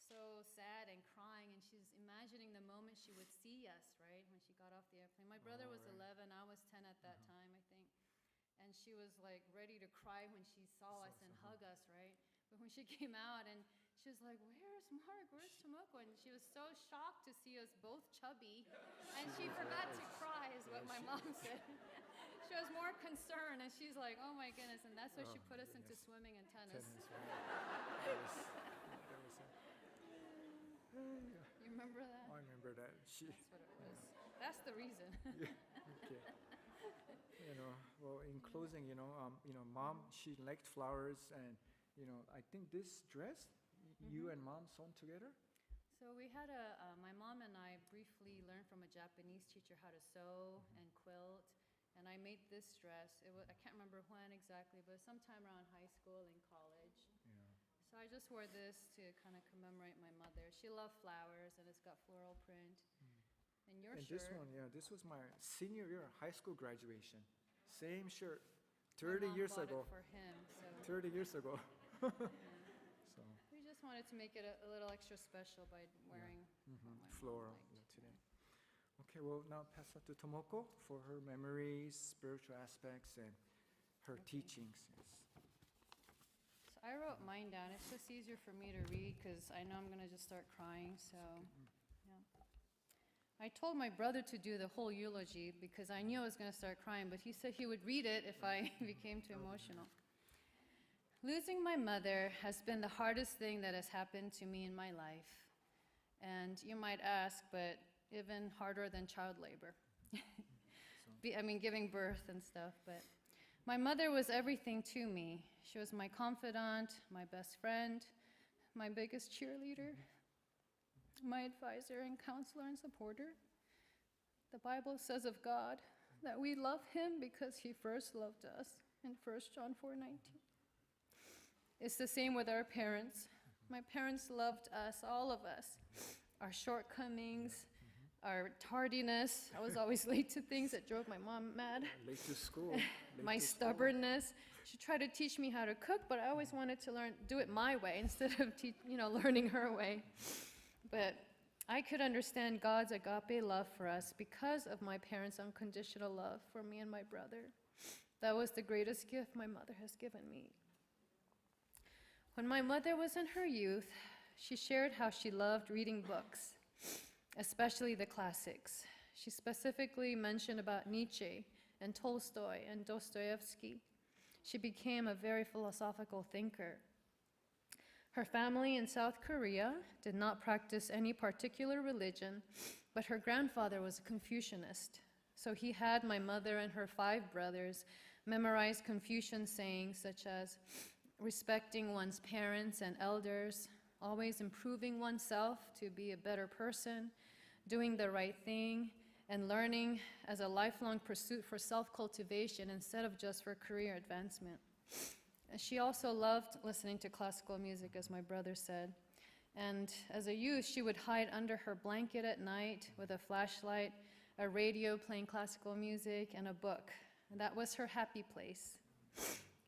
so sad and crying, and she's imagining the moment she would see us, right, when she got off the airplane. My brother was 11, I was 10 at that time, I think. And she was like ready to cry when she saw us and hug us, right? But when she came out and she was like, "Where's Mark? Where's Tomoko?" And she was so shocked to see us both chubby. And she forgot to cry, is what my mom said. She was more concerned, and she's like, "Oh my goodness." And that's why she put us into swimming and tennis. You remember that? I remember that. That's what it was. That's the reason. Okay. Well, in closing, Mom, she liked flowers, and I think this dress, you and Mom sewn together. So we had my mom and I briefly learned from a Japanese teacher how to sew and quilt, and I made this dress. I can't remember when exactly, but sometime around high school and college. Yeah. So I just wore this to kind of commemorate my mother. She loved flowers, and it's got floral print. And your shirt. This one, this was my senior year high school graduation. Same shirt, 30 years ago. For him, so. 30 years ago. So. We just wanted to make it a little extra special by wearing floral today. Okay, well, now pass it to Tomoko for her memories, spiritual aspects, and her teachings. Yes. So I wrote mine down. It's just easier for me to read because I know I'm going to just start crying. So, yeah. I told my brother to do the whole eulogy because I knew I was going to start crying, but he said he would read it if I became too emotional. Losing my mother has been the hardest thing that has happened to me in my life. And you might ask, but even harder than child labor. Giving birth and stuff. But my mother was everything to me. She was my confidant, my best friend, my biggest cheerleader, my advisor and counselor and supporter. The Bible says of God that we love him because he first loved us in 1 John 4:19. It's the same with our parents. My parents loved us, all of us, our shortcomings, our tardiness. I was always late to things that drove my mom mad. Late to school. My stubbornness. She tried to teach me how to cook, but I always wanted to do it my way instead of learning her way. But I could understand God's agape love for us because of my parents' unconditional love for me and my brother. That was the greatest gift my mother has given me. When my mother was in her youth, she shared how she loved reading books, especially the classics. She specifically mentioned about Nietzsche and Tolstoy and Dostoevsky. She became a very philosophical thinker. Her family in South Korea did not practice any particular religion, but her grandfather was a Confucianist. So he had my mother and her 5 brothers memorize Confucian sayings such as respecting one's parents and elders, always improving oneself to be a better person, doing the right thing, and learning as a lifelong pursuit for self-cultivation instead of just for career advancement. She also loved listening to classical music, as my brother said. And as a youth, she would hide under her blanket at night with a flashlight, a radio playing classical music, and a book. And that was her happy place.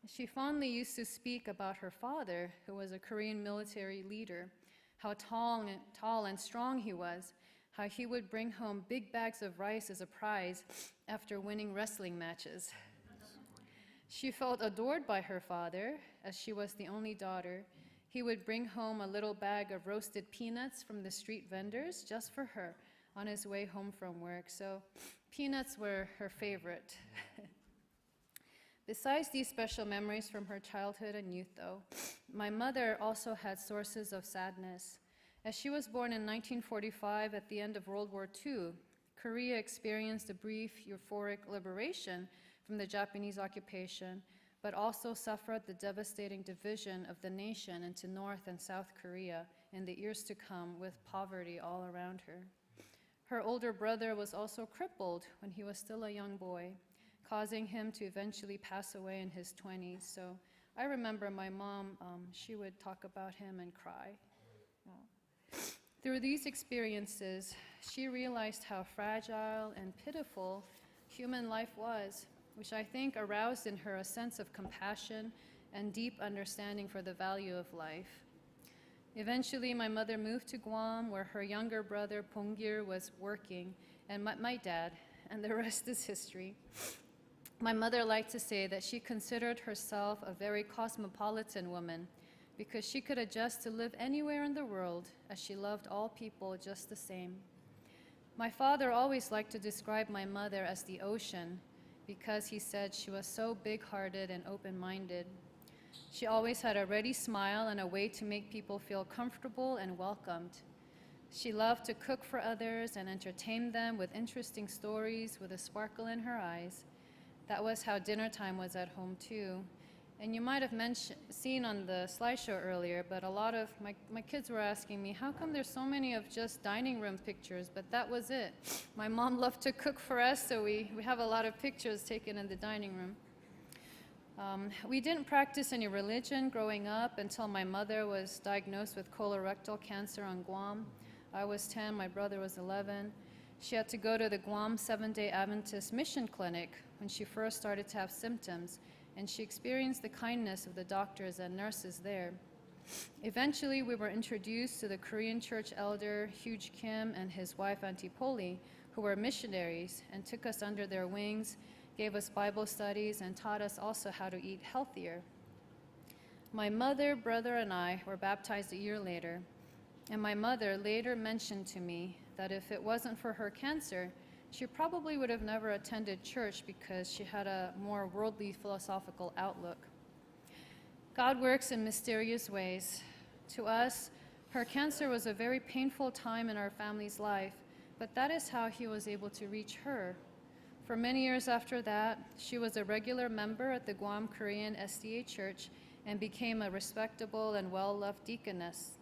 She fondly used to speak about her father, who was a Korean military leader, how tall and strong he was, how he would bring home big bags of rice as a prize after winning wrestling matches. She felt adored by her father, as she was the only daughter. He would bring home a little bag of roasted peanuts from the street vendors just for her on his way home from work. So peanuts were her favorite. Besides these special memories from her childhood and youth, though, my mother also had sources of sadness. As she was born in 1945 at the end of World War II, Korea experienced a brief euphoric liberation from the Japanese occupation, but also suffered the devastating division of the nation into North and South Korea in the years to come, with poverty all around her. Her older brother was also crippled when he was still a young boy, causing him to eventually pass away in his 20s. So I remember my mom, she would talk about him and cry. Through these experiences, she realized how fragile and pitiful human life was, which I think aroused in her a sense of compassion and deep understanding for the value of life. Eventually, my mother moved to Guam, where her younger brother, Pongir, was working, and my dad, and the rest is history. My mother liked to say that she considered herself a very cosmopolitan woman because she could adjust to live anywhere in the world, as she loved all people just the same. My father always liked to describe my mother as the ocean because he said she was so big-hearted and open-minded. She always had a ready smile and a way to make people feel comfortable and welcomed. She loved to cook for others and entertain them with interesting stories with a sparkle in her eyes. That was how dinner time was at home too. And you might have seen on the slideshow earlier, but a lot of my kids were asking me, how come there's so many of just dining room pictures? But that was it. My mom loved to cook for us, so we have a lot of pictures taken in the dining room. We didn't practice any religion growing up until my mother was diagnosed with colorectal cancer on Guam. I was 10, my brother was 11. She had to go to the Guam Seventh-day Adventist Mission Clinic when she first started to have symptoms, and she experienced the kindness of the doctors and nurses there. Eventually, we were introduced to the Korean church elder, Huge Kim, and his wife, Auntie Poli, who were missionaries and took us under their wings, gave us Bible studies, and taught us also how to eat healthier. My mother, brother, and I were baptized a year later, and my mother later mentioned to me that if it wasn't for her cancer, she probably would have never attended church because she had a more worldly philosophical outlook. God works in mysterious ways. To us, her cancer was a very painful time in our family's life, but that is how he was able to reach her. For many years after that, she was a regular member at the Guam Korean SDA Church and became a respectable and well-loved deaconess.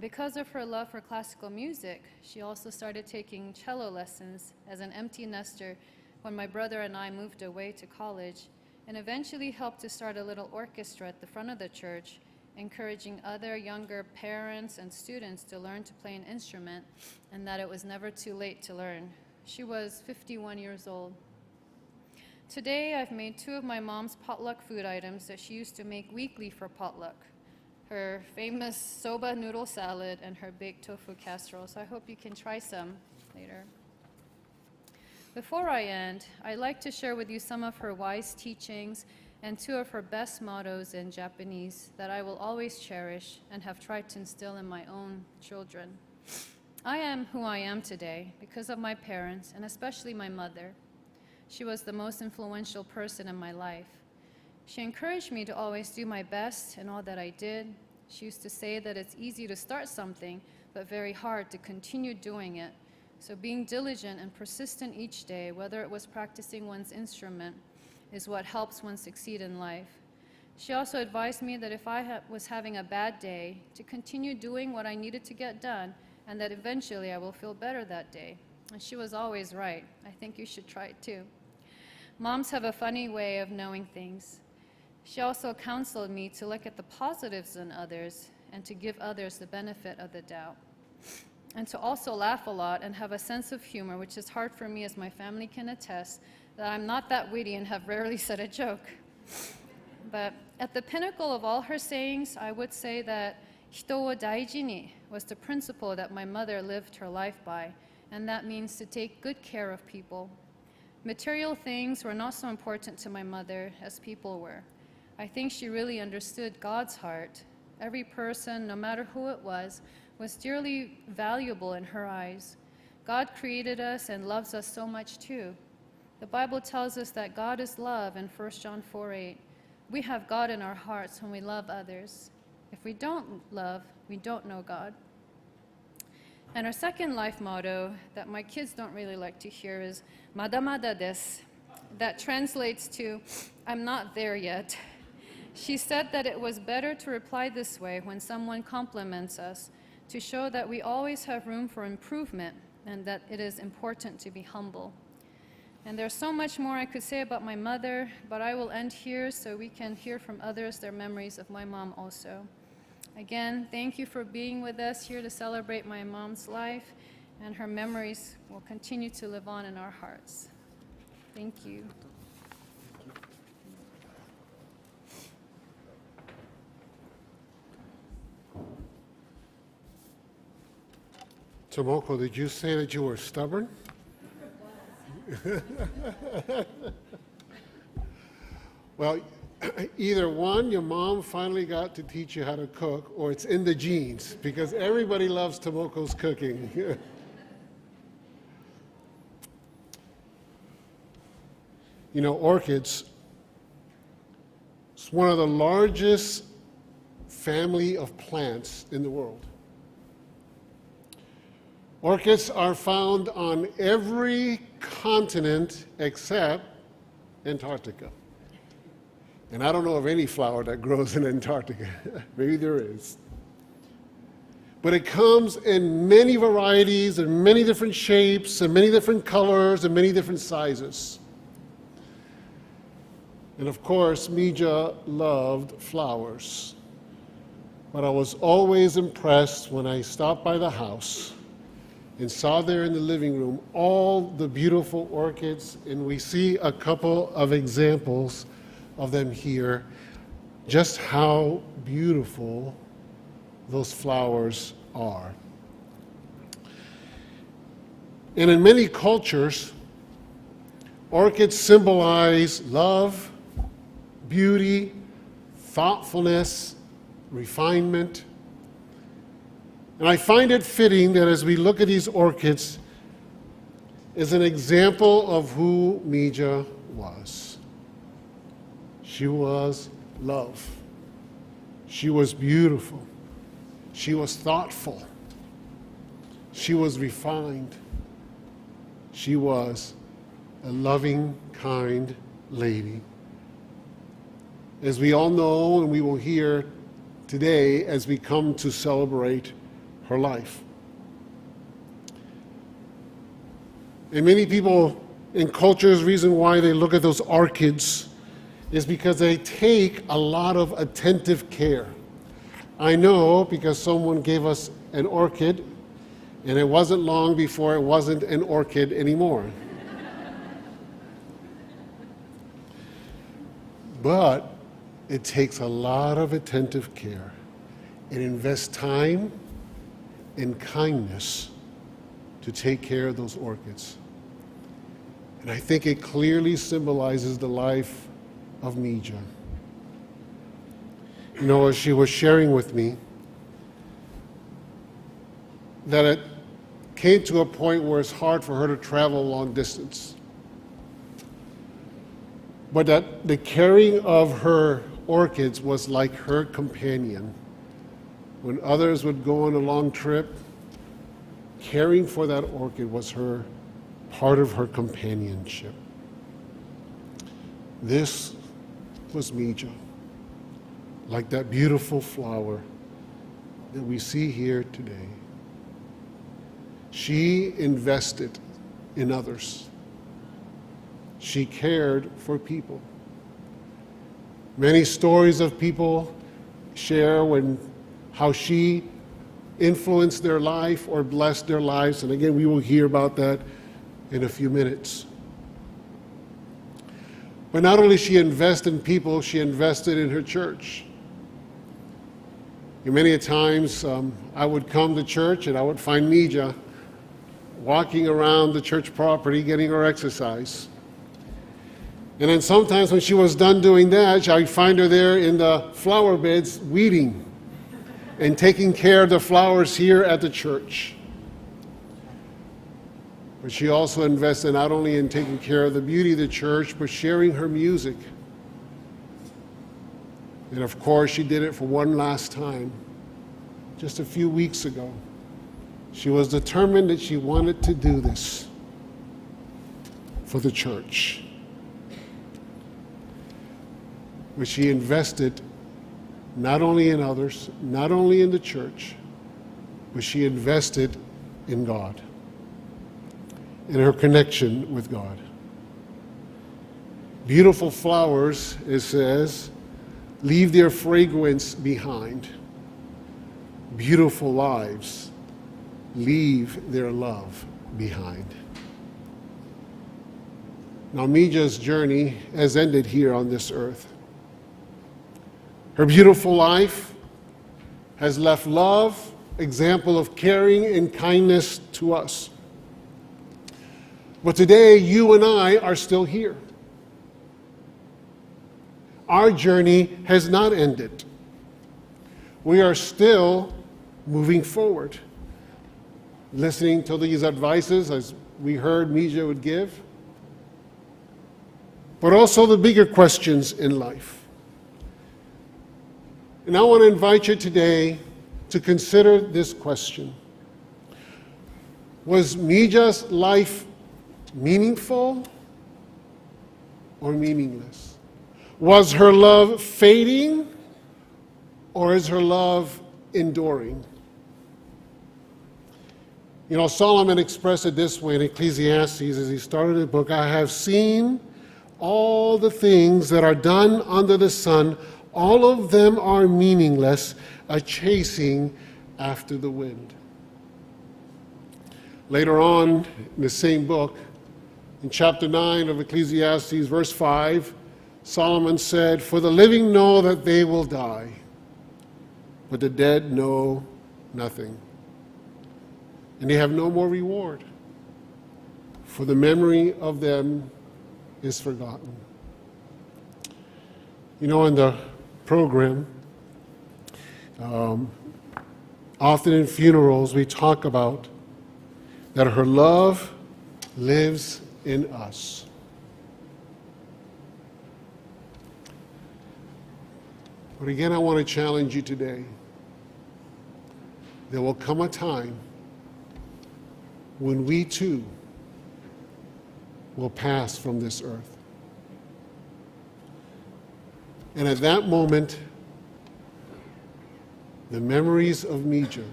Because of her love for classical music, she also started taking cello lessons as an empty nester when my brother and I moved away to college, and eventually helped to start a little orchestra at the front of the church, encouraging other younger parents and students to learn to play an instrument, and that it was never too late to learn. She was 51 years old. Today, I've made 2 of my mom's potluck food items that she used to make weekly for potluck: her famous soba noodle salad and her baked tofu casserole. So I hope you can try some later. Before I end, I'd like to share with you some of her wise teachings and 2 of her best mottos in Japanese that I will always cherish and have tried to instill in my own children. I am who I am today because of my parents, and especially my mother. She was the most influential person in my life. She encouraged me to always do my best in all that I did. She used to say that it's easy to start something, but very hard to continue doing it. So being diligent and persistent each day, whether it was practicing one's instrument, is what helps one succeed in life. She also advised me that if I was having a bad day, to continue doing what I needed to get done, and that eventually I will feel better that day. And she was always right. I think you should try it too. Moms have a funny way of knowing things. She also counseled me to look at the positives in others and to give others the benefit of the doubt. And to also laugh a lot and have a sense of humor, which is hard for me, as my family can attest, that I'm not that witty and have rarely said a joke. But at the pinnacle of all her sayings, I would say that hito wo daiji ni was the principle that my mother lived her life by, and that means to take good care of people. Material things were not so important to my mother as people were. I think she really understood God's heart. Every person, no matter who it was dearly valuable in her eyes. God created us and loves us so much too. The Bible tells us that God is love in 1 John 4:8. We have God in our hearts when we love others. If we don't love, we don't know God. And our second life motto that my kids don't really like to hear is "Madamada desu." That translates to, "I'm not there yet." She said that it was better to reply this way when someone compliments us, to show that we always have room for improvement and that it is important to be humble. And there's so much more I could say about my mother, but I will end here so we can hear from others their memories of my mom also. Again, thank you for being with us here to celebrate my mom's life, and her memories will continue to live on in our hearts. Thank you. Tomoko, did you say that you were stubborn? Well, either one, your mom finally got to teach you how to cook, or it's in the genes, because everybody loves Tomoko's cooking. You know, orchids, it's one of the largest family of plants in the world. Orchids are found on every continent except Antarctica. And I don't know of any flower that grows in Antarctica. Maybe there is. But it comes in many varieties and many different shapes and many different colors and many different sizes. And of course, Meejua loved flowers. But I was always impressed when I stopped by the house and saw there in the living room all the beautiful orchids, and we see a couple of examples of them here, just how beautiful those flowers are. And in many cultures, orchids symbolize love, beauty, thoughtfulness, refinement. And I find it fitting that as we look at these orchids, is an example of who Meejua was. She was love. She was beautiful. She was thoughtful. She was refined. She was a loving, kind lady. As we all know, and we will hear today as we come to celebrate her life. And many people in cultures, reason why they look at those orchids is because they take a lot of attentive care. I know because someone gave us an orchid, and it wasn't long before it wasn't an orchid anymore. But it takes a lot of attentive care. It invests time and kindness to take care of those orchids. And I think it clearly symbolizes the life of Meejua. You know, as she was sharing with me, that it came to a point where it's hard for her to travel long distance. But that the caring of her orchids was like her companion. When others would go on a long trip, caring for that orchid was her part of her companionship. This was Meejua, like that beautiful flower that we see here today. She invested in others. She cared for people. Many stories of people share how she influenced their life or blessed their lives, and again, we will hear about that in a few minutes. But not only she invested in people, she invested in her church. And many times I would come to church and I would find Meejua walking around the church property getting her exercise. And then sometimes when she was done doing that, I'd find her there in the flower beds weeding and taking care of the flowers here at the church. But she also invested not only in taking care of the beauty of the church, but sharing her music. And of course, she did it for one last time, just a few weeks ago. She was determined that she wanted to do this for the church. But she invested not only in others, not only in the church, but she invested in God, in her connection with God. Beautiful flowers, it says, leave their fragrance behind. Beautiful lives leave their love behind. Now, Meejua's journey has ended here on this earth. Her beautiful life has left love example of caring and kindness to us. But today, you and I are still here. Our journey has not ended. We are still moving forward, listening to these advices as we heard Meejua would give, but also the bigger questions in life. And I want to invite you today to consider this question. Was Meejua's life meaningful or meaningless? Was her love fading or is her love enduring? You know, Solomon expressed it this way in Ecclesiastes as he started the book, I have seen all the things that are done under the sun, all of them are meaningless, a chasing after the wind. Later on in the same book, in chapter 9 of Ecclesiastes, verse 5, Solomon said, for the living know that they will die, but the dead know nothing. And they have no more reward, for the memory of them is forgotten. You know, in the program, often in funerals, we talk about that her love lives in us. But again, I want to challenge you today. There will come a time when we too will pass from this earth. And at that moment, the memories of Meejua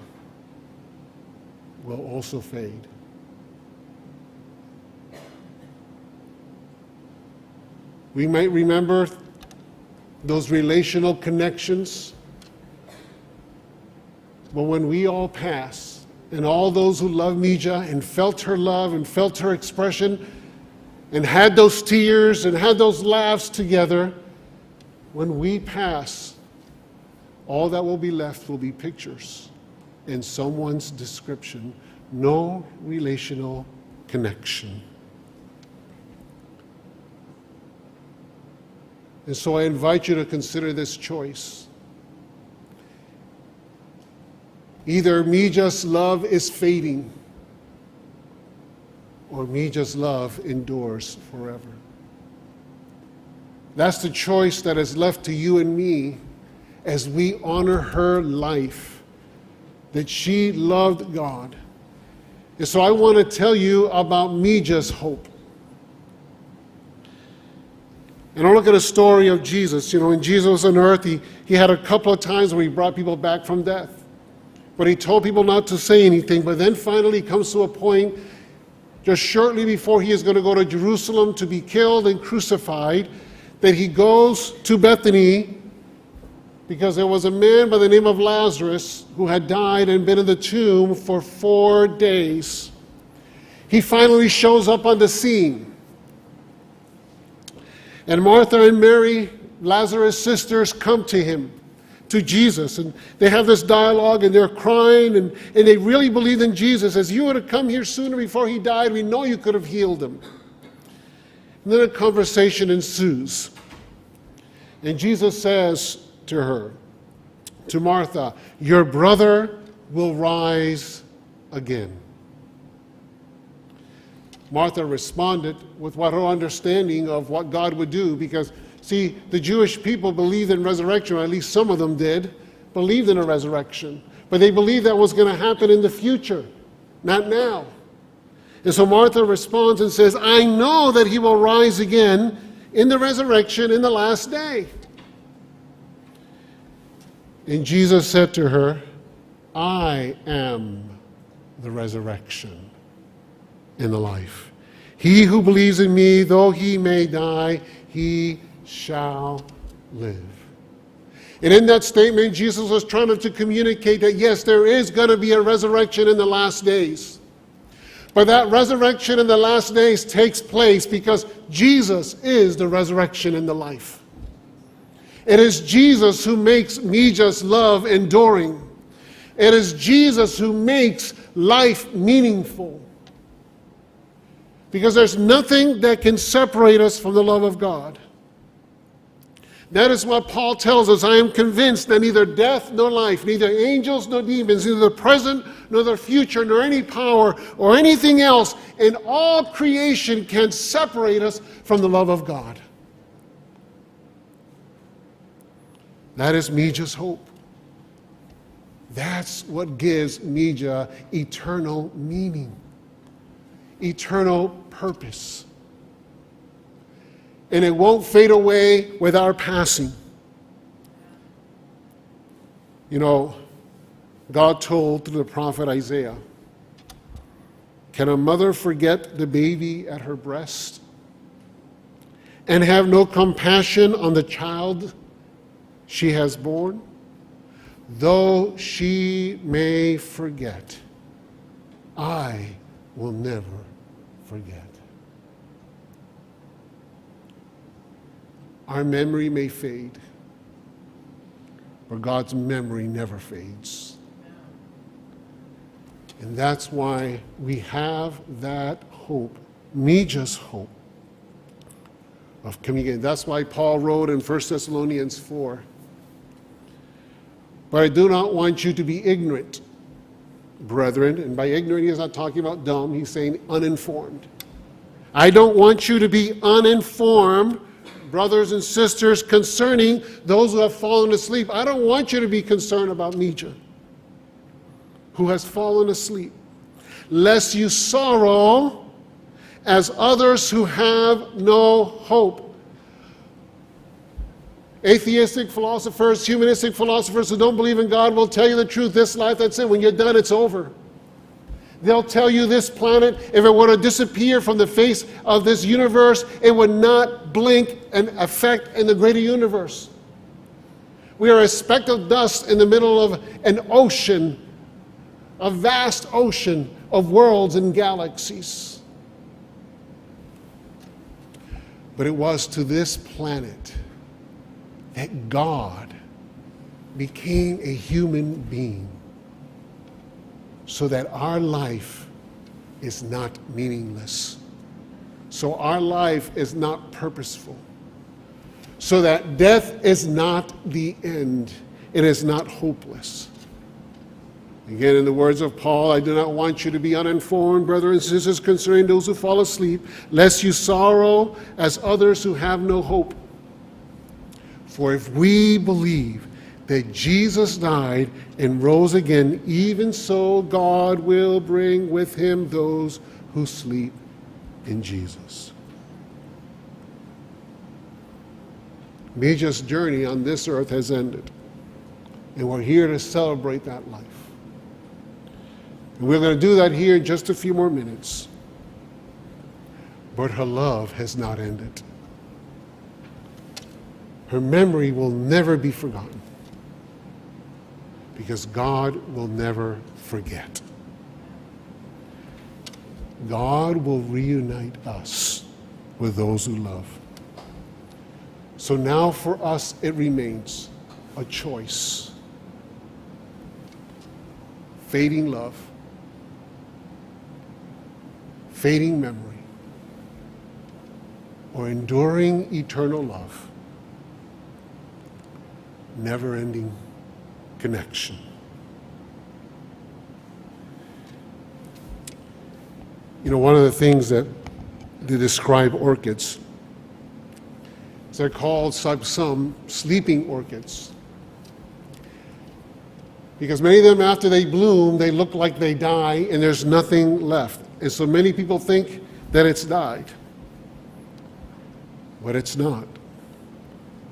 will also fade. We might remember those relational connections, but when we all pass, and all those who love Meejua and felt her love and felt her expression and had those tears and had those laughs together, when we pass, all that will be left will be pictures and someone's description. No relational connection. And so I invite you to consider this choice. Either Meejua's love is fading, or Meejua's love endures forever. That's the choice that is left to you and me as we honor her life, that she loved God. And so I want to tell you about Meejua's hope. And I look at a story of Jesus. You know, when Jesus was on earth, he had a couple of times where he brought people back from death. But he told people not to say anything. But then finally he comes to a point just shortly before he is going to go to Jerusalem to be killed and crucified, that he goes to Bethany because there was a man by the name of Lazarus who had died and been in the tomb for 4 days. He finally shows up on the scene. And Martha and Mary, Lazarus' sisters, come to him, to Jesus. And they have this dialogue and they're crying and they really believe in Jesus. As you would have come here sooner before he died, we know you could have healed him. And then a conversation ensues. And Jesus says to her, to Martha, your brother will rise again. Martha responded with what her understanding of what God would do, because, see, the Jewish people believed in resurrection, or at least some of them did, believed in a resurrection. But they believed that was going to happen in the future, not now. And so Martha responds and says, I know that he will rise again in the resurrection in the last day. And Jesus said to her, I am the resurrection in the life. He who believes in me, though he may die, he shall live. And in that statement, Jesus was trying to communicate that yes, there is going to be a resurrection in the last days. But that resurrection in the last days takes place because Jesus is the resurrection in the life. It is Jesus who makes Meejua's love enduring. It is Jesus who makes life meaningful. Because there's nothing that can separate us from the love of God. That is what Paul tells us. I am convinced that neither death nor life, neither angels nor demons, neither the present nor the future, nor any power or anything else in all creation can separate us from the love of God. That is Meejua's hope. That's what gives Meejua eternal meaning, eternal purpose. And it won't fade away with our passing. You know, God told through the prophet Isaiah, can a mother forget the baby at her breast and have no compassion on the child she has borne? Though she may forget, I will never forget. Our memory may fade, but God's memory never fades. And that's why we have that hope, Meejua's hope of coming again. That's why Paul wrote in 1 Thessalonians 4, but I do not want you to be ignorant, brethren. And by ignorant, he's not talking about dumb. He's saying uninformed. I don't want you to be uninformed, brothers and sisters, concerning those who have fallen asleep. I don't want you to be concerned about Meejua, who has fallen asleep, lest you sorrow as others who have no hope. Atheistic philosophers, humanistic philosophers who don't believe in God will tell you the truth. This life, that's it. When you're done, it's over. They'll tell you this planet, if it were to disappear from the face of this universe, it would not blink and affect in the greater universe. We are a speck of dust in the middle of an ocean, a vast ocean of worlds and galaxies. But it was to this planet that God became a human being, so that our life is not meaningless, so our life is not purposeful, so that death is not the end, it is not hopeless. Again, in the words of Paul, I do not want you to be uninformed, brothers and sisters, concerning those who fall asleep, lest you sorrow as others who have no hope. For if we believe that Jesus died and rose again, even so God will bring with him those who sleep in Jesus. Meejua's journey on this earth has ended, and we're here to celebrate that life. And we're going to do that here in just a few more minutes. But her love has not ended. Her memory will never be forgotten, because God will never forget. God will reunite us with those who love. So now for us it remains a choice. Fading love, fading memory, or enduring eternal love, never-ending connection. You know, one of the things that they describe orchids is they're called some sleeping orchids, because many of them, after they bloom, they look like they die and there's nothing left. And so many people think that it's died, but it's not.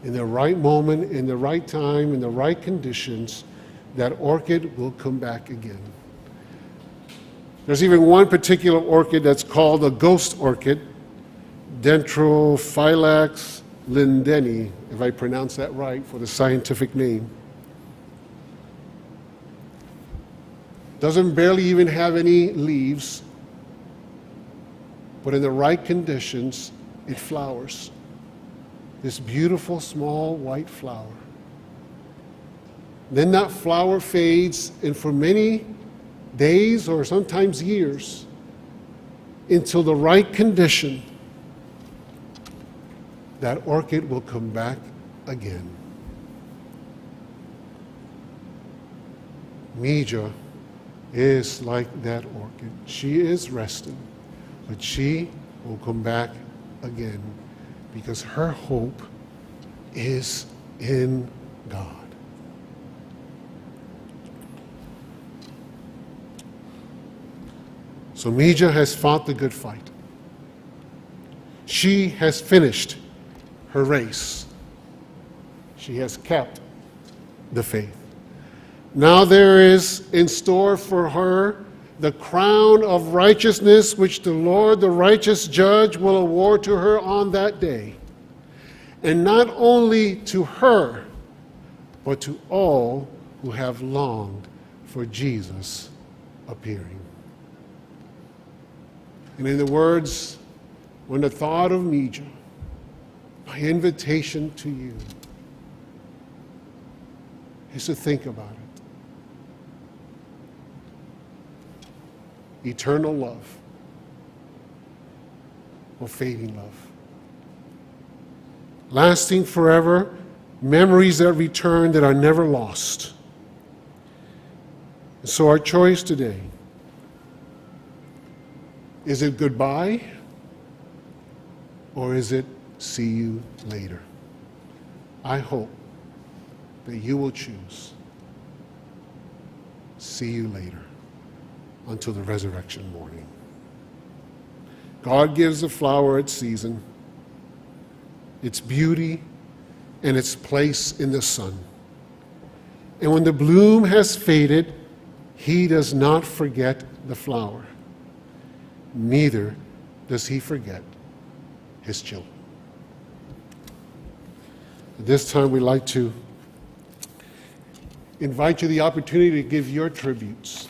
In the right moment, in the right time, in the right conditions, that orchid will come back again. There's even one particular orchid that's called a ghost orchid, Dendrophylax lindeni, if I pronounce that right for the scientific name. Doesn't barely even have any leaves, but in the right conditions, it flowers. This beautiful small white flower. Then that flower fades, and for many days or sometimes years, until the right condition, that orchid will come back again. Meejua is like that orchid. She is resting, but she will come back again because her hope is in God. So Meejua has fought the good fight. She has finished her race. She has kept the faith. Now there is in store for her the crown of righteousness, which the Lord, the righteous judge, will award to her on that day. And not only to her, but to all who have longed for Jesus appearing. And in the words, when the thought of Meejua, my invitation to you is to think about it. Eternal love or fading love. Lasting forever, memories that return that are never lost. And so our choice today, is it goodbye or is it see you later? I hope that you will choose see you later until the resurrection morning. God gives the flower its season, its beauty, and its place in the sun. And when the bloom has faded, he does not forget the flower. Neither does he forget his children. At this time, we'd like to invite you the opportunity to give your tributes,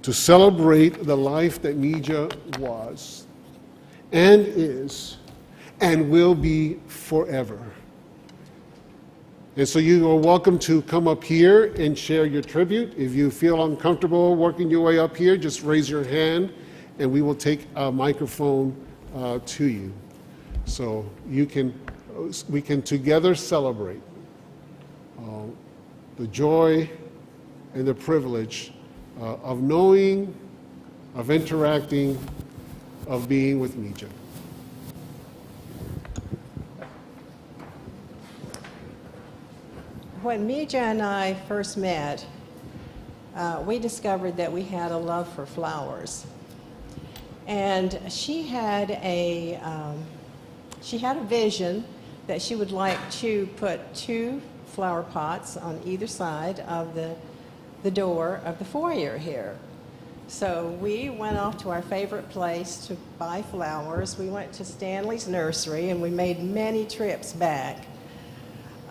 to celebrate the life that Meejua was and is and will be forever. And so you are welcome to come up here and share your tribute. If you feel uncomfortable working your way up here, just raise your hand and we will take a microphone to you. So we can together celebrate the joy and the privilege of knowing, of interacting, of being with Meejua. When Meejua and I first met, we discovered that we had a love for flowers. And she had a vision that she would like to put 2 flower pots on either side of the door of the foyer here. So we went off to our favorite place to buy flowers. We went to Stanley's nursery and we made many trips back.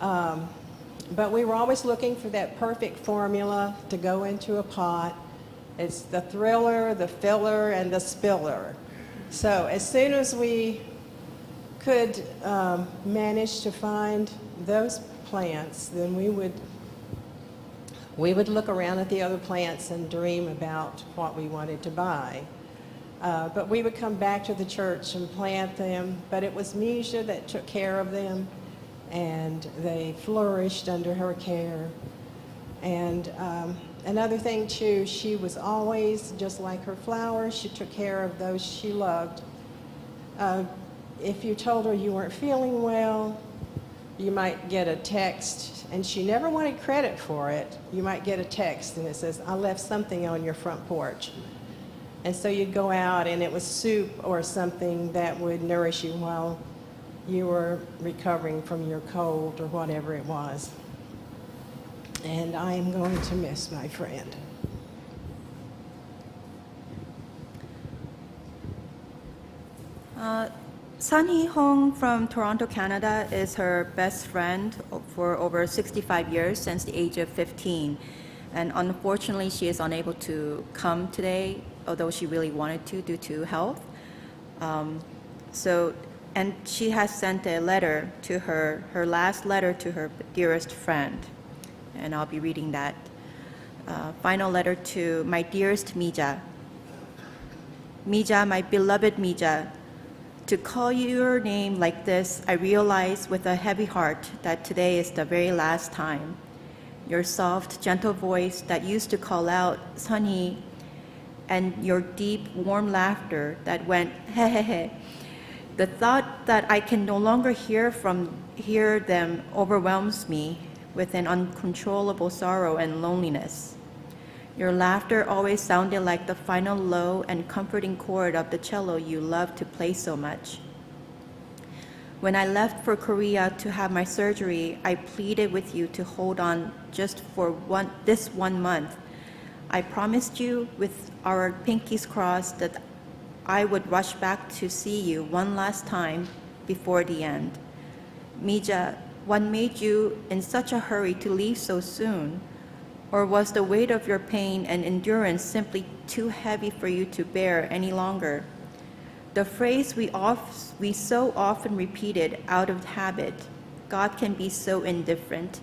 But we were always looking for that perfect formula to go into a pot. It's the thriller, the filler, and the spiller. So as soon as we could manage to find those plants, then we would look around at the other plants and dream about what we wanted to buy. But we would come back to the church and plant them, but it was Meejua that took care of them, and they flourished under her care. And another thing too, she was always, just like her flowers, she took care of those she loved. If you told her you weren't feeling well, you might get a text, and she never wanted credit for it. You might get a text and it says, I left something on your front porch. And so you'd go out and it was soup or something that would nourish you while you were recovering from your cold or whatever it was. And I am going to miss my friend. Sun Hee Hong from Toronto, Canada is her best friend for over 65 years, since the age of 15. And unfortunately, she is unable to come today, although she really wanted to due to health. And she has sent a letter to her last letter to her dearest friend. and I'll be reading that. Final letter to my dearest Meejua. Meejua, my beloved Meejua, to call your name like this, I realize with a heavy heart that today is the very last time. Your soft, gentle voice that used to call out, Sunny, and your deep, warm laughter that went, he he he. The thought that I can no longer hear them overwhelms me with an uncontrollable sorrow and loneliness. Your laughter always sounded like the final low and comforting chord of the cello you love to play so much. When I left for Korea to have my surgery, I pleaded with you to hold on just for this 1 month. I promised you with our pinkies crossed that I would rush back to see you one last time before the end. Meejua, what made you in such a hurry to leave so soon? Or was the weight of your pain and endurance simply too heavy for you to bear any longer? The phrase we so often repeated out of habit, God can be so indifferent,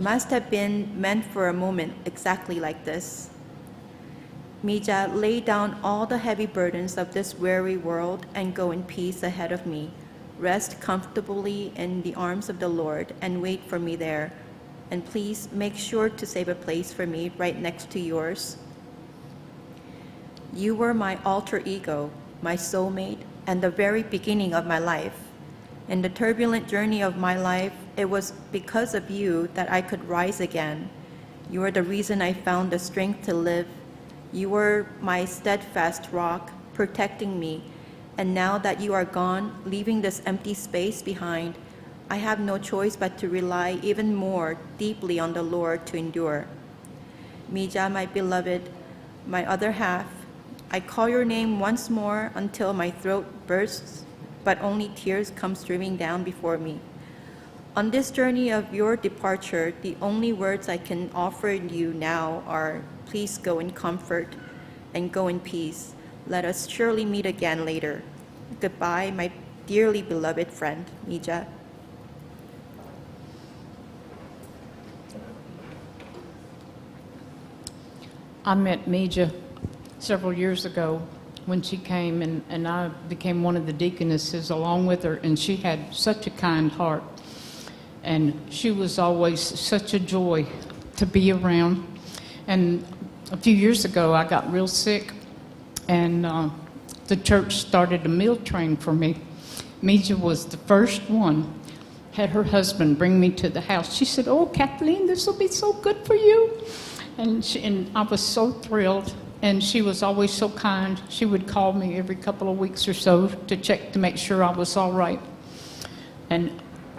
must have been meant for a moment exactly like this. Meejua, lay down all the heavy burdens of this weary world and go in peace ahead of me. Rest comfortably in the arms of the Lord and wait for me there. And please make sure to save a place for me right next to yours. You were my alter ego, my soulmate, and the very beginning of my life. In the turbulent journey of my life, it was because of you that I could rise again. You are the reason I found the strength to live. You were my steadfast rock, protecting me. And now that you are gone, leaving this empty space behind, I have no choice but to rely even more deeply on the Lord to endure. Meejua, my beloved, my other half, I call your name once more until my throat bursts, but only tears come streaming down before me. On this journey of your departure, the only words I can offer you now are, please go in comfort and go in peace. Let us surely meet again later. Goodbye, my dearly beloved friend, Meejua. I met Meejua several years ago when she came, and I became one of the deaconesses along with her, and she had such a kind heart. And she was always such a joy to be around. And a few years ago, I got real sick, and the church started a meal train for me. Meejua was the first one, had her husband bring me to the house. She said, "Oh, Kathleen, this will be so good for you." And I was so thrilled, and she was always so kind. She would call me every couple of weeks or so to check to make sure I was all right. And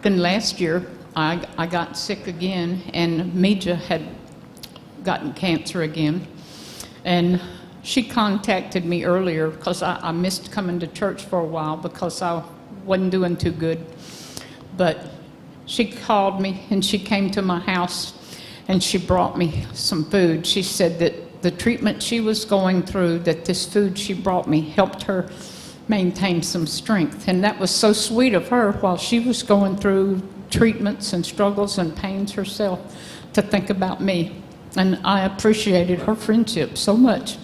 then last year, I got sick again, and Meejua had gotten cancer again. And she contacted me earlier because I missed coming to church for a while because I wasn't doing too good. But she called me, and she came to my house, and she brought me some food. She said that the treatment she was going through, that this food she brought me helped her maintain some strength. And that was so sweet of her while she was going through treatments and struggles and pains herself to think about me. And I appreciated her friendship so much.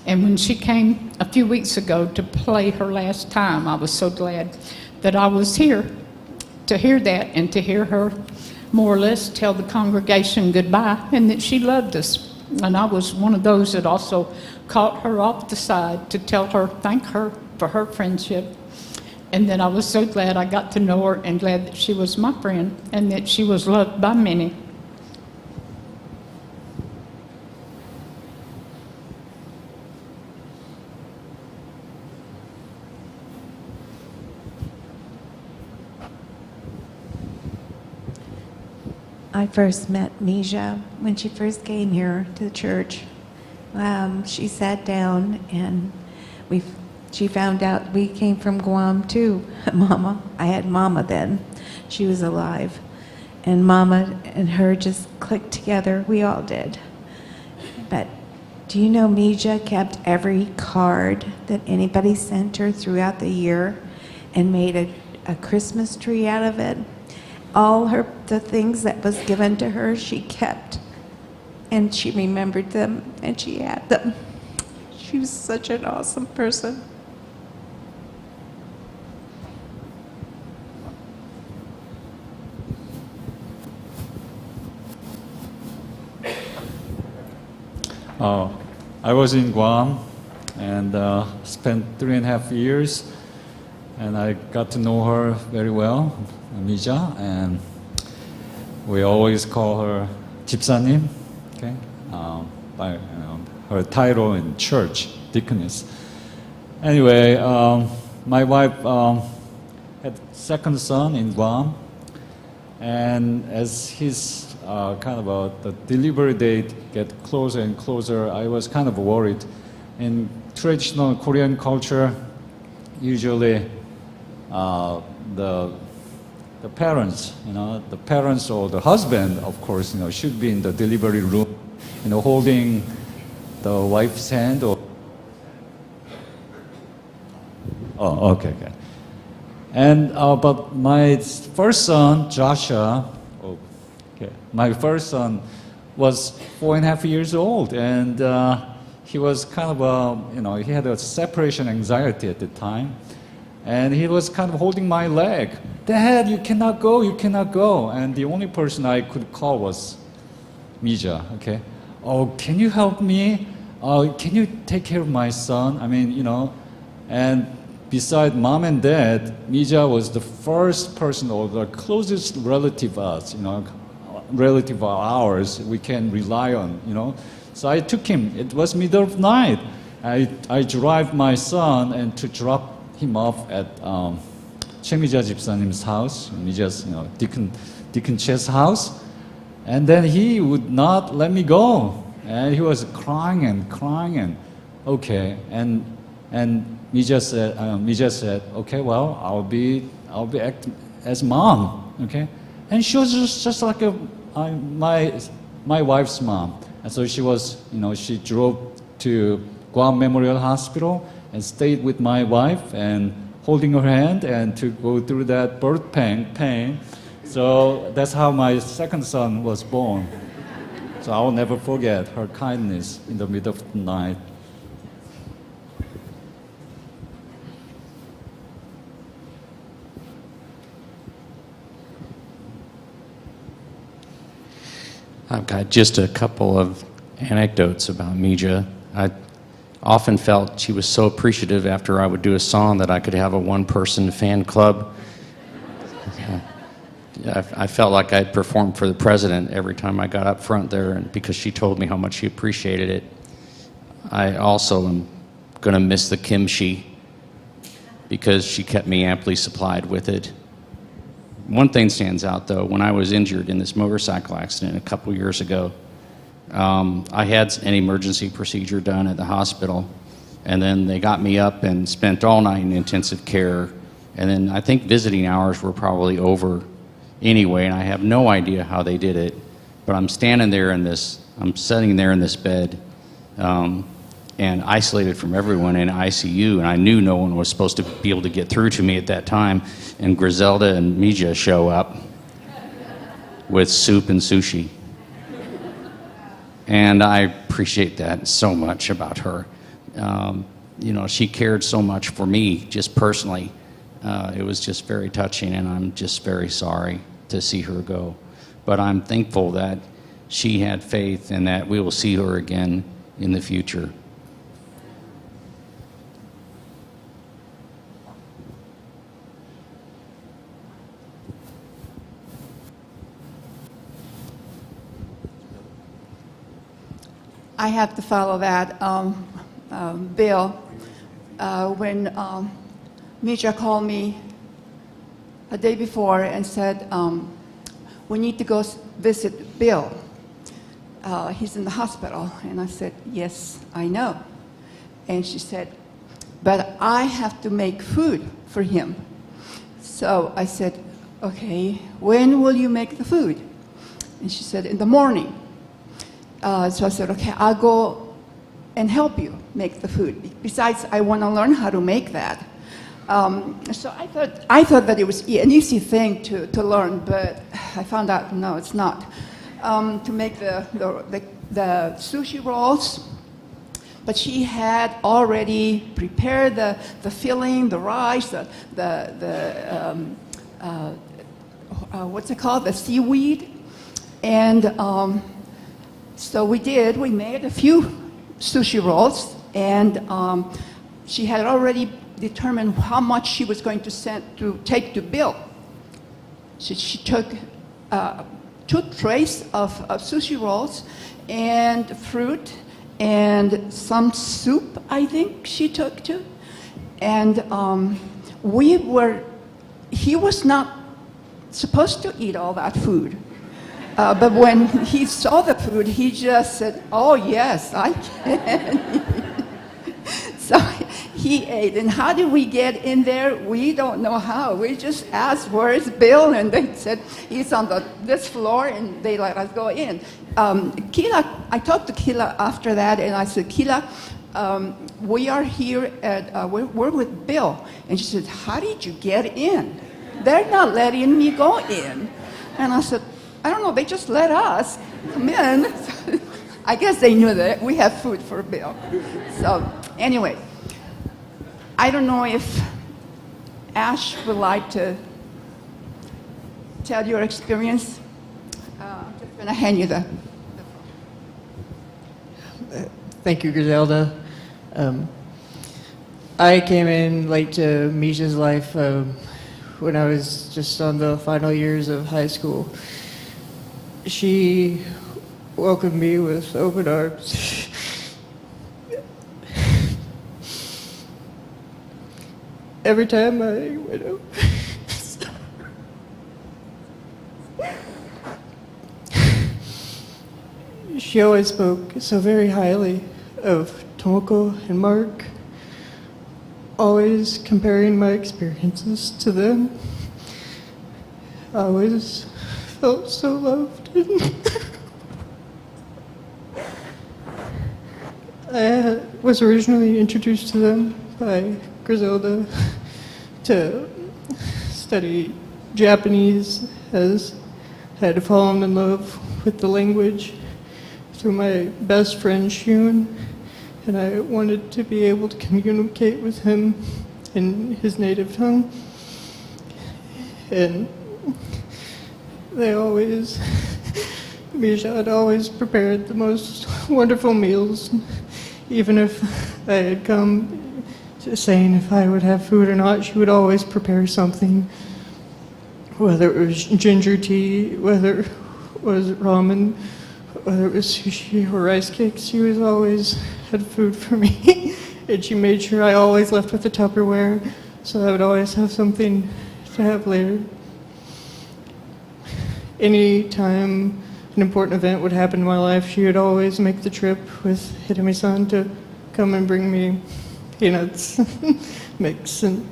And when she came a few weeks ago to play her last time, I was so glad that I was here to hear that and to hear her more or less tell the congregation goodbye and that she loved us. And I was one of those that also caught her off the side to tell her, thank her for her friendship. And then I was so glad I got to know her and glad that she was my friend and that she was loved by many. I first met Meejua when she first came here to the church. She sat down and she found out we came from Guam too. Mama, I had Mama then. She was alive. And Mama and her just clicked together. We all did. But do you know Meejua kept every card that anybody sent her throughout the year and made a Christmas tree out of it? the things that was given to her, she kept. And she remembered them, and she had them. She was such an awesome person. I was in Guam and spent 3.5 years, and I got to know her very well, Meejua, and we always call her 집사님, okay, by her title in church, deaconess. Anyway, my wife had second son in Guam, and as his the delivery date get closer and closer, I was kind of worried. In traditional Korean culture, usually the parents, the parents or the husband, of course, should be in the delivery room, holding the wife's hand. Or oh, okay. And but my first son, Joshua. My first son was 4.5 years old, and he was kind of, he had a separation anxiety at the time, and he was kind of holding my leg. Dad, you cannot go, you cannot go. And the only person I could call was Meejua, okay? Oh, can you help me? Can you take care of my son? I mean, and beside mom and dad, Meejua was the first person or the closest relative of us, relative of ours we can rely on, So I took him. It was middle of night. I drive my son and to drop him off at 최미자 집사님's house, Meejua's, Deacon Che's house, and then he would not let me go, and he was crying and okay, and Meejua said, okay, well, I'll be acting as mom, okay, and she was just like my wife's mom. And so she was, she drove to Guam Memorial Hospital and stayed with my wife and holding her hand and to go through that birth pain. So that's how my second son was born. So I will never forget her kindness in the middle of the night. I've got just a couple of anecdotes about Meejua. I often felt she was so appreciative after I would do a song that I could have a one-person fan club. I felt like I'd performed for the president every time I got up front there, and because she told me how much she appreciated it. I also am going to miss the kimchi because she kept me amply supplied with it. One thing stands out, though. When I was injured in this motorcycle accident a couple years ago, I had an emergency procedure done at the hospital, and then they got me up and spent all night in intensive care, and then I think visiting hours were probably over anyway, and I have no idea how they did it, but I'm sitting there in this bed, and isolated from everyone in ICU, and I knew no one was supposed to be able to get through to me at that time, and Griselda and Meejua show up with soup and sushi. And I appreciate that so much about her. She cared so much for me, just personally. It was just very touching, and I'm just very sorry to see her go. But I'm thankful that she had faith and that we will see her again in the future. I have to follow that, Bill. When Meejua called me a day before and said, we need to go visit Bill. He's in the hospital. And I said, yes, I know. And she said, but I have to make food for him. So I said, okay, when will you make the food? And she said, in the morning. So I said, okay, I'll go and help you make the food. Besides, I want to learn how to make that. So I thought that it was an easy thing to learn, but I found out no, it's not. To make the sushi rolls, but she had already prepared the filling, the rice, what's it called, the seaweed, and so we made a few sushi rolls, and she had already determined how much she was going to take to Bill. So she took 2 trays of sushi rolls and fruit and some soup, I think she took too. And he was not supposed to eat all that food. But when he saw the food, he just said, "Oh yes, I can." So he ate. And how did we get in there? We don't know how. We just asked, "Where is Bill?" And they said, "He's on this floor," and they let us go in. Kila, I talked to Kila after that, and I said, "Kila, we are here we're with Bill." And she said, "How did you get in? They're not letting me go in." And I said, "I don't know, they just let us come in." I guess they knew that we have food for Bill. So anyway, I don't know if Ash would like to tell your experience. I'm just going to hand you the Thank you, Griselda. I came in late to Meejua's life when I was just on the final years of high school. She welcomed me with open arms. Every time I went out. She always spoke so very highly of Tomoko and Mark, always comparing my experiences to them. I always felt so loved. I was originally introduced to them by Griselda to study Japanese, as I had fallen in love with the language through my best friend Shun, and I wanted to be able to communicate with him in his native tongue. And they always, Meejua had always prepared the most wonderful meals, even if I had come to saying if I would have food or not, she would always prepare something, whether it was ginger tea, whether it was ramen, whether it was sushi or rice cakes. She was always had food for me. And she made sure I always left with a Tupperware, so I would always have something to have later. Any time an important event would happen in my life, she would always make the trip with Hidemi-san to come and bring me peanuts mix, and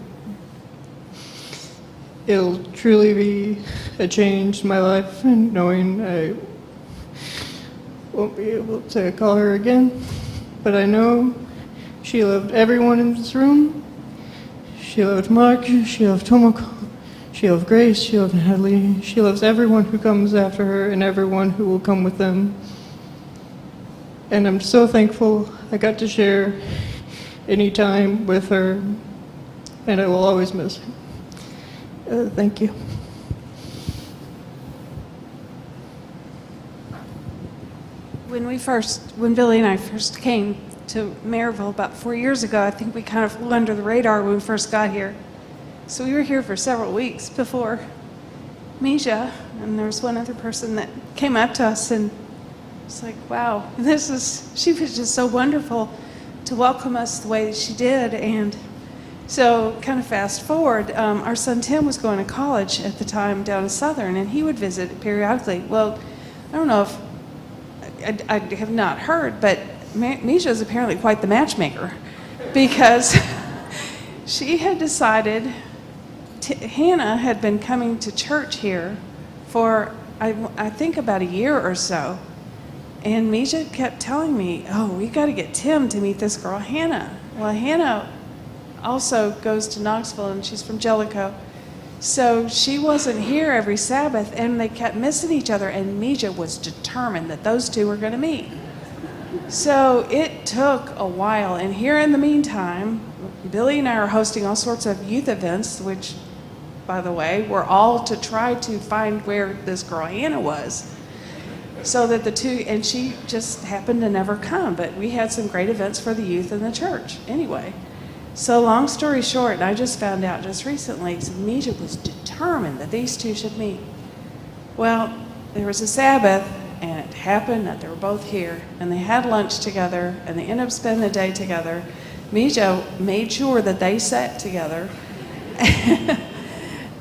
it'll truly be a change in my life, and knowing I won't be able to call her again, but I know she loved everyone in this room. She loved Mark, she loved Tomoko, she loved Grace, she loved Natalie. She loves everyone who comes after her and everyone who will come with them. And I'm so thankful I got to share any time with her, and I will always miss her. Thank you. When Billy and I first came to Maryville about 4 years ago, I think we kind of flew under the radar when we first got here. So we were here for several weeks before Meejua, and there was one other person that came up to us, and it's like, wow, she was just so wonderful to welcome us the way that she did. And so kind of fast forward, our son Tim was going to college at the time down in Southern, and he would visit periodically. Well, I don't know if, I have not heard, but Meejua is apparently quite the matchmaker, because she had decided, Hannah had been coming to church here for, I think, about a year or so. And Meejua kept telling me, "Oh, we got to get Tim to meet this girl, Hannah." Well, Hannah also goes to Knoxville, and she's from Jellicoe. So she wasn't here every Sabbath, and they kept missing each other, and Meejua was determined that those two were going to meet. So it took a while, and here in the meantime, Billy and I are hosting all sorts of youth events, which, by the way, were all to try to find where this girl Hannah was. So that the two, and she just happened to never come, but we had some great events for the youth in the church anyway. So long story short, and I just found out just recently, Meejua was determined that these two should meet. Well, there was a Sabbath, and it happened that they were both here, and they had lunch together, and they ended up spending the day together. Meejua made sure that they sat together,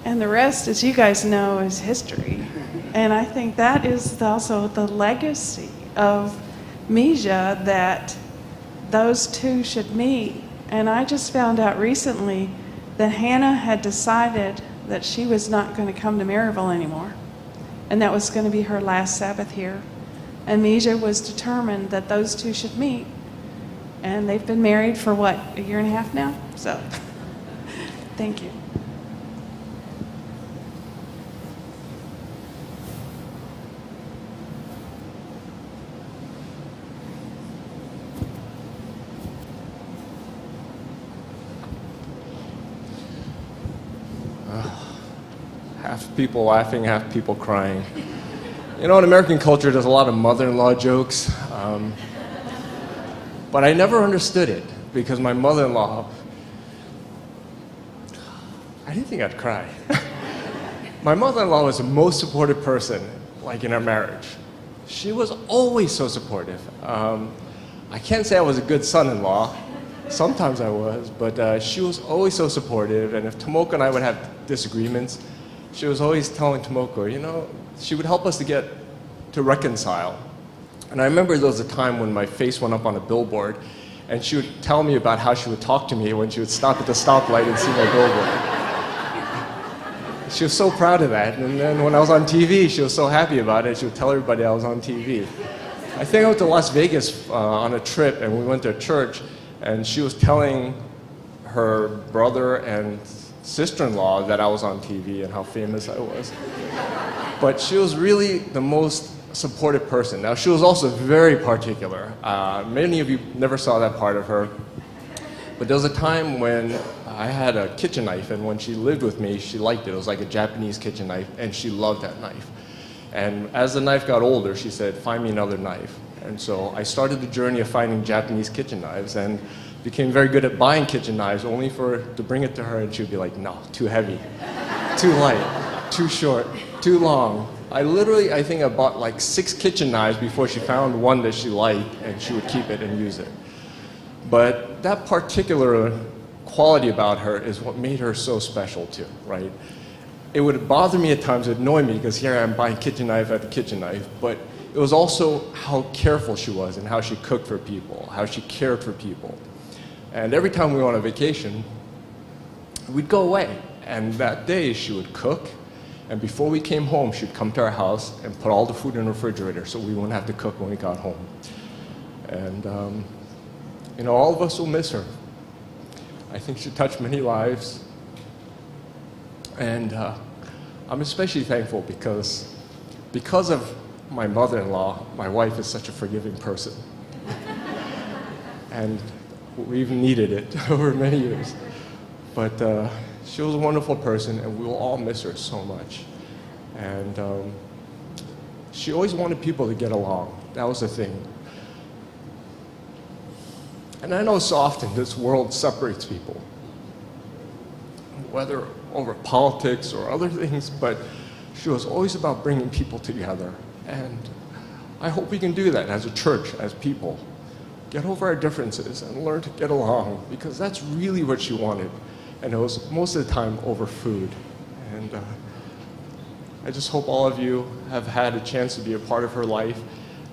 and the rest, as you guys know, is history. And I think that is also the legacy of Meejua, that those two should meet. And I just found out recently that Hannah had decided that she was not going to come to Maryville anymore, and that was going to be her last Sabbath here. And Meejua was determined that those two should meet. And they've been married for, what, a year and a half now? So, thank you. Half people laughing, half people crying. You know, in American culture, there's a lot of mother-in-law jokes, but I never understood it because my mother-in-law, I didn't think I'd cry. My mother-in-law was the most supportive person, like in our marriage. She was always so supportive. I can't say I was a good son-in-law. Sometimes I was, but she was always so supportive, and if Tomoko and I would have disagreements, she was always telling Tomoko, you know, she would help us to reconcile. And I remember there was a time when my face went up on a billboard, and she would tell me about how she would talk to me when she would stop at the stoplight and see my billboard. She was so proud of that. And then when I was on TV, she was so happy about it, she would tell everybody I was on TV. I think I went to Las Vegas on a trip, and we went to a church, and she was telling her brother and sister-in-law that I was on TV and how famous I was. But she was really the most supportive person. Now, she was also very particular. Many of you never saw that part of her. But there was a time when I had a kitchen knife, and when she lived with me, she liked it. It was like a Japanese kitchen knife, and she loved that knife. And as the knife got older, she said, find me another knife. And so I started the journey of finding Japanese kitchen knives, and became very good at buying kitchen knives, only to bring it to her, and she would be like, no, too heavy, too light, too short, too long. I think I bought like 6 kitchen knives before she found one that she liked, and she would keep it and use it. But that particular quality about her is what made her so special too, right? It would bother me at times, it would annoy me, because here I am buying kitchen knife after kitchen knife, but it was also how careful she was and how she cooked for people, how she cared for people. And every time we went on a vacation, we'd go away. And that day, she would cook. And before we came home, she'd come to our house and put all the food in the refrigerator so we wouldn't have to cook when we got home. And, you know, all of us will miss her. I think she touched many lives. And I'm especially thankful because of my mother-in-law, my wife is such a forgiving person. And we've needed it over many years. But she was a wonderful person, and we will all miss her so much. And she always wanted people to get along. That was the thing. And I know so often this world separates people, whether over politics or other things, but she was always about bringing people together. And I hope we can do that as a church, as people. Get over our differences and learn to get along, because that's really what she wanted. And it was most of the time over food. And I just hope all of you have had a chance to be a part of her life.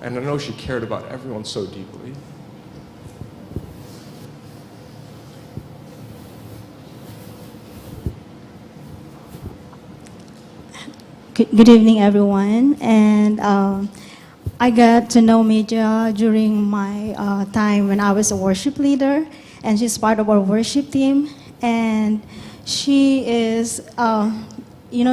And I know she cared about everyone so deeply. Good evening, everyone. And I got to know Meejua during my time when I was a worship leader. and she's part of our worship team. And she is,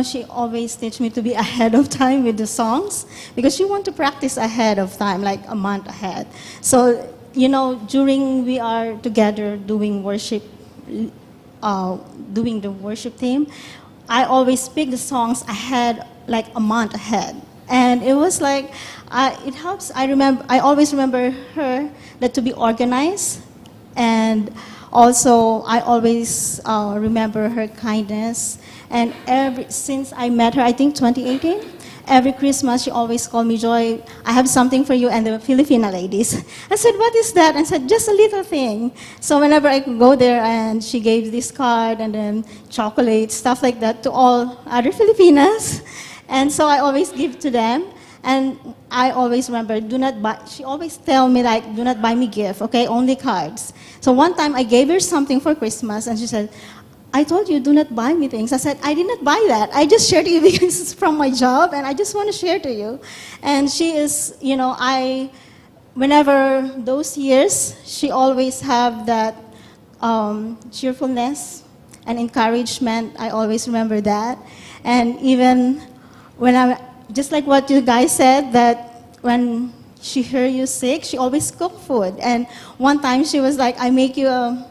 she always teach me to be ahead of time with the songs because she want to practice ahead of time, like a month ahead. So, during we are together doing worship, doing the worship team, I always pick the songs ahead, like a month ahead. And it was like, it helps. I always remember her that to be organized. And also, I always remember her kindness. And since I met her, I think 2018, every Christmas she always called me, Joy, I have something for you and the Filipina ladies. I said, what is that? I said, just a little thing. So whenever I could go there, and she gave this card and then chocolate, stuff like that to all other Filipinas. And so I always give to them. And I always remember, do not buy, she always tell me like, do not buy me gift, okay, only cards. So one time I gave her something for Christmas and she said, I told you, do not buy me things. I said, I did not buy that. I just shared to you because it's from my job and I just want to share to you. And she is, whenever those years, she always have that cheerfulness and encouragement. I always remember that. And even when just like what you guys said, that when she heard you sick, she always cook food. And one time she was like, I make you a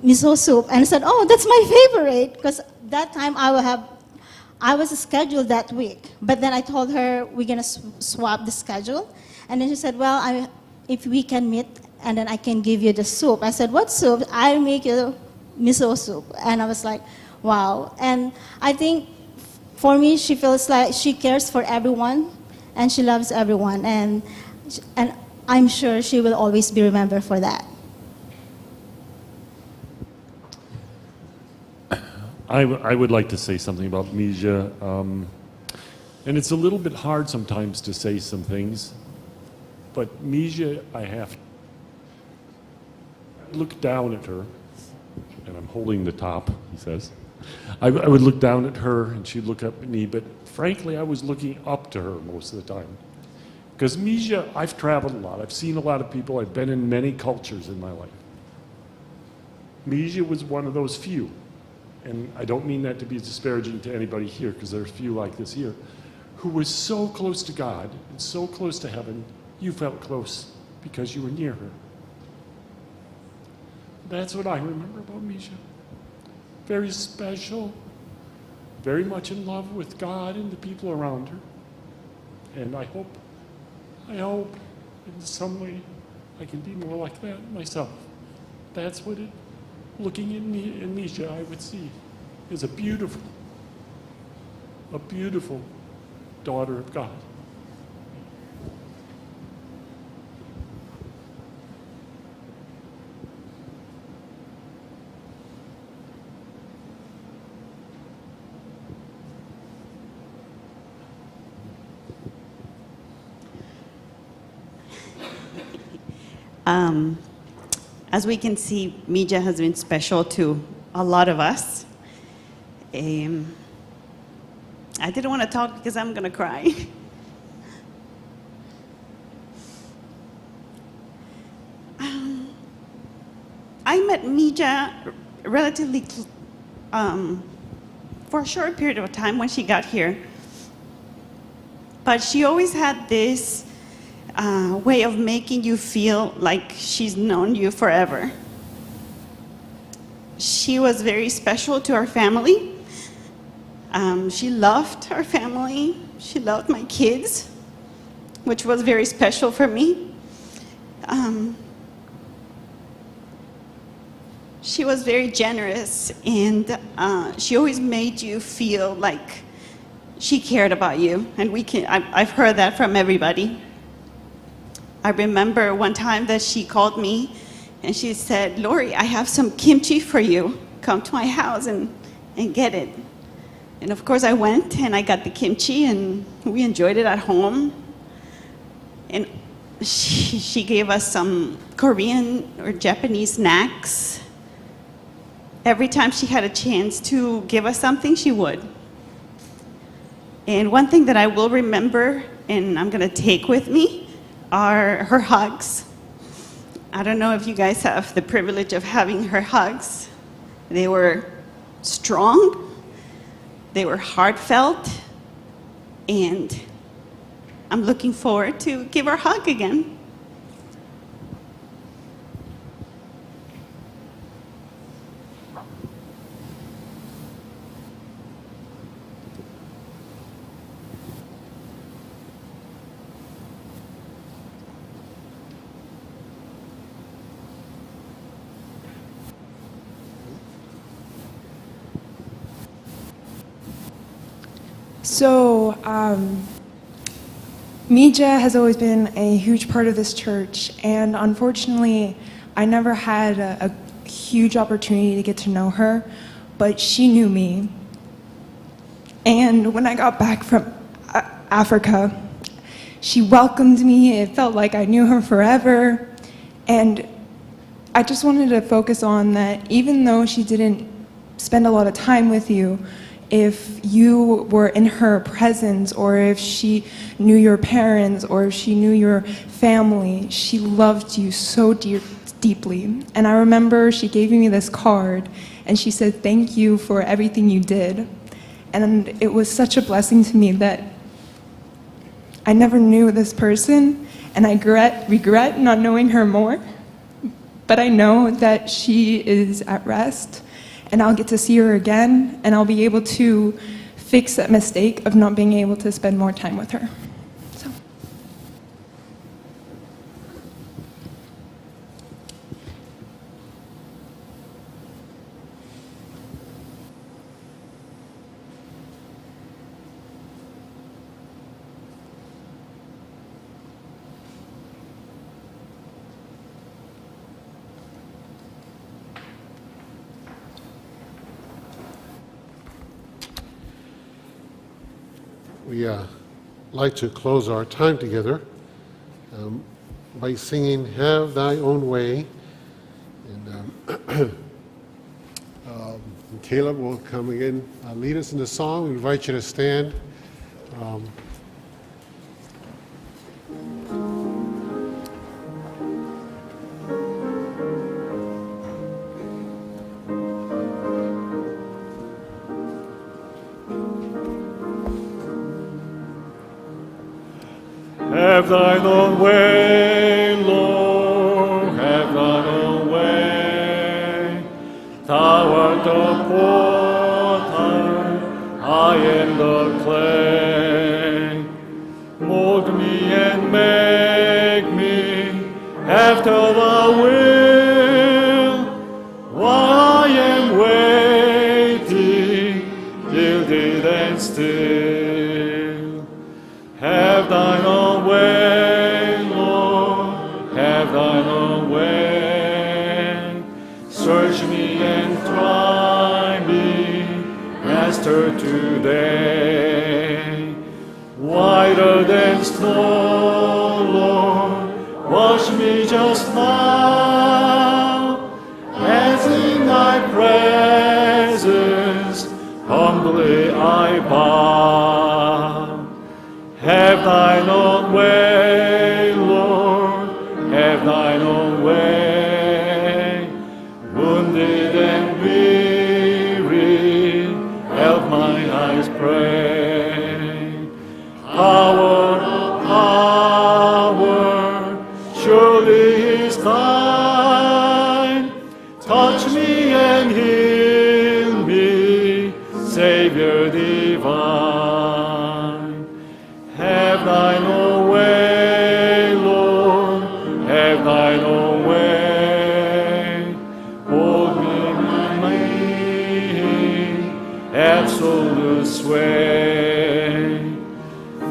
miso soup. And I said, oh, that's my favorite. Because that time I was scheduled that week. But then I told her we're going to swap the schedule. And then she said, well, if we can meet, and then I can give you the soup. I said, what soup? I'll make you miso soup. And I was like, wow. And I think for me, she feels like she cares for everyone and she loves everyone. And I'm sure she will always be remembered for that. I would like to say something about Meejua. And it's a little bit hard sometimes to say some things. But Meejua, I have to look down at her, and I'm holding the top, he says. I would look down at her and she'd look up at me, but frankly, I was looking up to her most of the time. Because Meejua, I've traveled a lot. I've seen a lot of people. I've been in many cultures in my life. Meejua was one of those few. And I don't mean that to be disparaging to anybody here, because there's few like this here, who was so close to God and so close to heaven, you felt close because you were near her. That's what I remember about Meejua. Very special, very much in love with God and the people around her. And I hope in some way I can be more like that myself. That's what looking in Meejua, I would see is a beautiful daughter of God. As we can see, Meejua has been special to a lot of us. I didn't want to talk because I'm going to cry. I met Meejua relatively for a short period of time when she got here. But she always had this way of making you feel like she's known you forever. She was very special to our family. She loved our family. She loved my kids, which was very special for me. She was very generous, and she always made you feel like she cared about you. And I've heard that from everybody. I remember one time that she called me and she said, Lori, I have some kimchi for you. Come to my house and get it. And of course I went and I got the kimchi and we enjoyed it at home. And she gave us some Korean or Japanese snacks. Every time she had a chance to give us something, she would. And one thing that I will remember and I'm going to take with me are her hugs. I don't know if you guys have the privilege of having her hugs. They were strong, they were heartfelt, and I'm looking forward to give her a hug again. So, Meejua has always been a huge part of this church, and unfortunately, I never had a huge opportunity to get to know her, but she knew me. And when I got back from Africa, she welcomed me. It felt like I knew her forever, and I just wanted to focus on that even though she didn't spend a lot of time with you, if you were in her presence, or if she knew your parents, or if she knew your family, she loved you so deeply. And I remember she gave me this card, and she said, "Thank you for everything you did." And it was such a blessing to me that I never knew this person, and I regret not knowing her more. But I know that she is at rest, and I'll get to see her again, and I'll be able to fix that mistake of not being able to spend more time with her. So. We like to close our time together by singing "Have Thy Own Way." And Caleb will come again, lead us in the song. We invite you to stand. Have thine own way, Lord, have thine own way. Thou art the potter, I am the clay. Mold me and make me after thy will, while I am waiting, yielded and still. Have thine own way, Lord, have thine own way. Search me and try me, Master, today. Whiter than snow, Lord, wash me just now, as in thy presence humbly I bow. Have thine own way, Lord, have thine own way. Wounded and weary, help mine eyes pray. Power, power, surely is thine. Touch me and heal me, Savior divine. Have thine own way, Lord, have thine own way. Hold me absolute sway.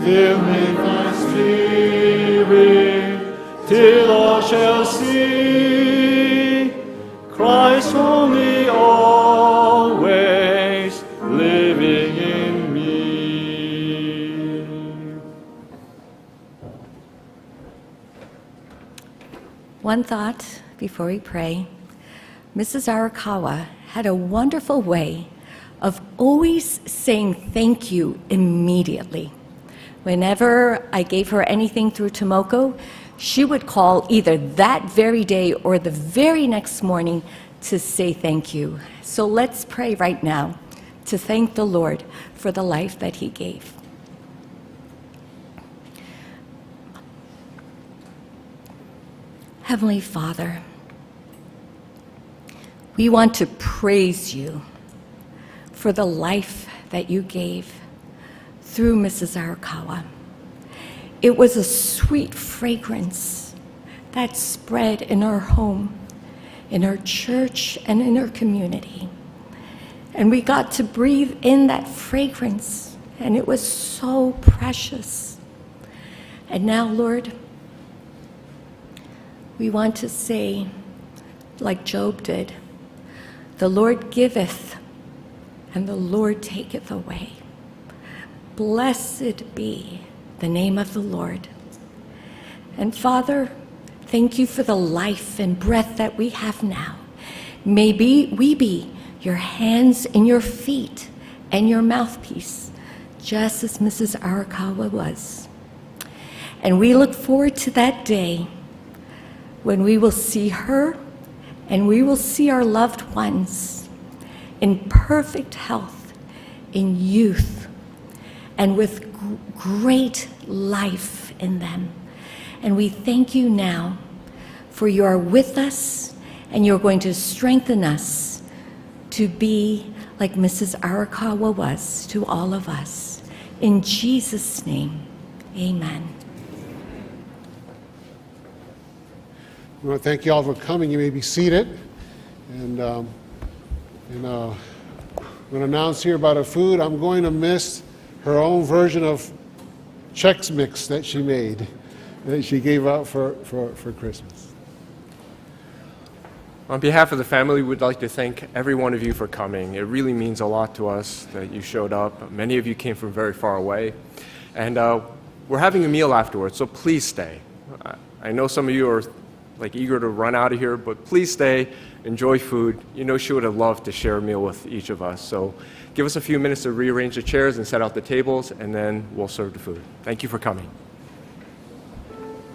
Fill me with thy spirit, till all shall see Christ only always living in me. One thought before we pray. Mrs. Arakawa had a wonderful way of always saying thank you immediately. Whenever I gave her anything through Tomoko, she would call either that very day or the very next morning to say thank you. So let's pray right now to thank the Lord for the life that he gave. Heavenly Father, we want to praise you for the life that you gave through Mrs. Arakawa. It was a sweet fragrance that spread in our home, in our church, and in our community. And we got to breathe in that fragrance, and it was so precious. And now, Lord, we want to say, like Job did, the Lord giveth, and the Lord taketh away. Blessed be the name of the Lord. And Father, thank you for the life and breath that we have now. May we be your hands and your feet and your mouthpiece, just as Mrs. Arakawa was. And we look forward to that day when we will see her and we will see our loved ones in perfect health, in youth, and with great life in them. And we thank you now for you are with us and you're going to strengthen us to be like Mrs. Arakawa was to all of us. In Jesus' name, amen. We want to thank you all for coming. You may be seated. And I'm going to announce here about her food. I'm going to miss her own version of Chex Mix that she made, that she gave out for Christmas. On behalf of the family, we'd like to thank every one of you for coming. It really means a lot to us that you showed up. Many of you came from very far away. And we're having a meal afterwards, so please stay. I know some of you are eager to run out of here, but please stay, enjoy food. You know she would have loved to share a meal with each of us. So give us a few minutes to rearrange the chairs and set out the tables, and then we'll serve the food. Thank you for coming.